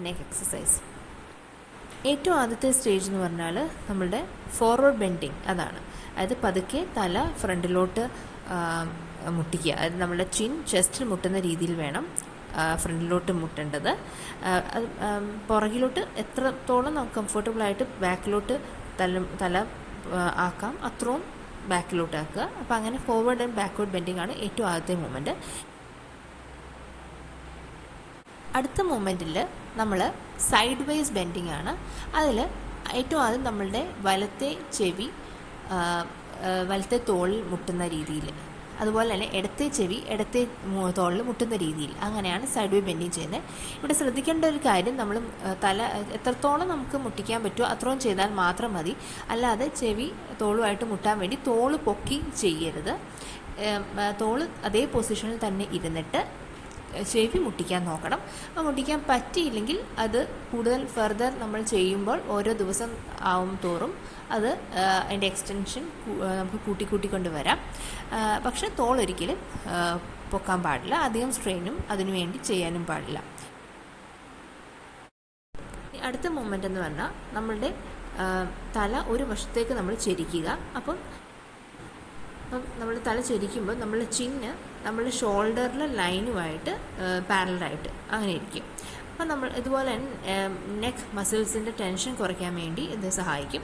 Neck exercise. ഏറ്റവും ആദ്യത്തെ stage എന്ന് പറഞ്ഞാൽ നമ്മളുടെ ഫോർവേഡ് ബെൻഡിങ്, അതാണ്. അതായത് പതുക്കെ തല ഫ്രണ്ടിലോട്ട് മുട്ടിക്കുക. അതായത് നമ്മുടെ ചെസ്റ്റിൽ മുട്ടുന്ന രീതിയിൽ വേണം ഫ്രണ്ടിലോട്ട് മുട്ടേണ്ടത്. അത് പുറകിലോട്ട് എത്രത്തോളം നമുക്ക് കംഫർട്ടബിളായിട്ട് ബാക്കിലോട്ട് തല ആക്കാം, അത്രയും ബാക്കിലോട്ട് ആക്കുക. അപ്പോൾ അങ്ങനെ ഫോർവേഡ് ആൻഡ് ബാക്ക്വേർഡ് ബെൻഡിങ് ആണ് ഏറ്റവും ആദ്യത്തെ മൂവ്മെൻറ്റ്. അടുത്ത മൂവ്മെൻറ്റിൽ നമ്മൾ സൈഡ് വൈസ് ബെൻഡിങ് ആണ്. അതിൽ ഏറ്റവും ആദ്യം നമ്മളുടെ വലത്തെ തോളിൽ മുട്ടുന്ന രീതിയിൽ, അതുപോലെ തന്നെ ഇടത്തെ ചെവി ഇടത്തെ തോളിൽ മുട്ടുന്ന രീതിയിൽ, അങ്ങനെയാണ് സൈഡ് വേ ബെൻഡിങ് ചെയ്യുന്നത്. ഇവിടെ ശ്രദ്ധിക്കേണ്ട ഒരു കാര്യം, നമ്മൾ തല എത്രത്തോളം നമുക്ക് മുട്ടിക്കാൻ പറ്റുമോ അത്രയും ചെയ്താൽ മാത്രം മതി. അല്ലാതെ ചെവി തോളുമായിട്ട് മുട്ടാൻ വേണ്ടി തോള് പൊക്കി ചെയ്യരുത്. തോള് അതേ പൊസിഷനിൽ തന്നെ ഇരുന്നിട്ട് ചെവി മുട്ടിക്കാൻ നോക്കണം. അപ്പോൾ മുട്ടിക്കാൻ പറ്റിയില്ലെങ്കിൽ അത് കൂടുതൽ ഫർദർ നമ്മൾ ചെയ്യുമ്പോൾ ഓരോ ദിവസം ആവും തോറും അത് അതിൻ്റെ എക്സ്റ്റൻഷൻ നമുക്ക് കൂട്ടിക്കൊണ്ട് വരാം. പക്ഷേ തോളൊരിക്കലും പൊക്കാൻ പാടില്ല, അധികം സ്ട്രെയിനും അതിനുവേണ്ടി ചെയ്യാനും പാടില്ല. അടുത്ത മൂവ്മെൻ്റ് എന്ന് പറഞ്ഞാൽ നമ്മളുടെ തല ഒരു വശത്തേക്ക് നമ്മൾ ചെരിക്കുക. അപ്പം നമ്മൾ തല ചെരിക്കുമ്പോൾ നമ്മളുടെ ചിന്ന് നമ്മളുടെ ഷോൾഡറിലെ ലൈനുമായിട്ട് പാരലായിട്ട് അങ്ങനെ ഇരിക്കും. അപ്പം നമ്മൾ ഇതുപോലെ നെക്ക് മസിൽസിൻ്റെ ടെൻഷൻ കുറയ്ക്കാൻ വേണ്ടി ഇത് സഹായിക്കും.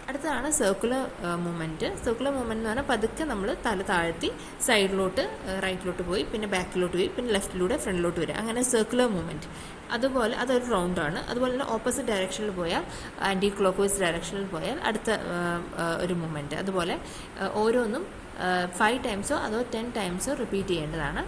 അടുത്തതാണ് സർക്കുലർ മൂവ്മെൻറ്റ്. സർക്കുലർ മൂവ്മെൻറ്റ് എന്ന് പറഞ്ഞാൽ പതുക്കെ നമ്മൾ തല താഴ്ത്തി സൈഡിലോട്ട് റൈറ്റിലോട്ട് പോയി, പിന്നെ ബാക്കിലോട്ട് പോയി, പിന്നെ ലെഫ്റ്റിലൂടെ ഫ്രണ്ടിലോട്ട് വരിക, അങ്ങനെ സർക്കുലർ മൂവ്മെൻറ്റ്. അതുപോലെ അതൊരു റൗണ്ടാണ്. അതുപോലെ തന്നെ ഓപ്പോസിറ്റ് ഡയറക്ഷനിൽ പോയാൽ, ആൻറ്റി ക്ലോക്ക് വൈസ് ഡയറക്ഷനിൽ പോയാൽ അടുത്ത ഒരു മൂവ്മെൻറ്റ്. അതുപോലെ ഓരോന്നും 5 ടൈംസോ അതോ 10 ടൈംസോ റിപ്പീറ്റ് ചെയ്യേണ്ടതാണ്.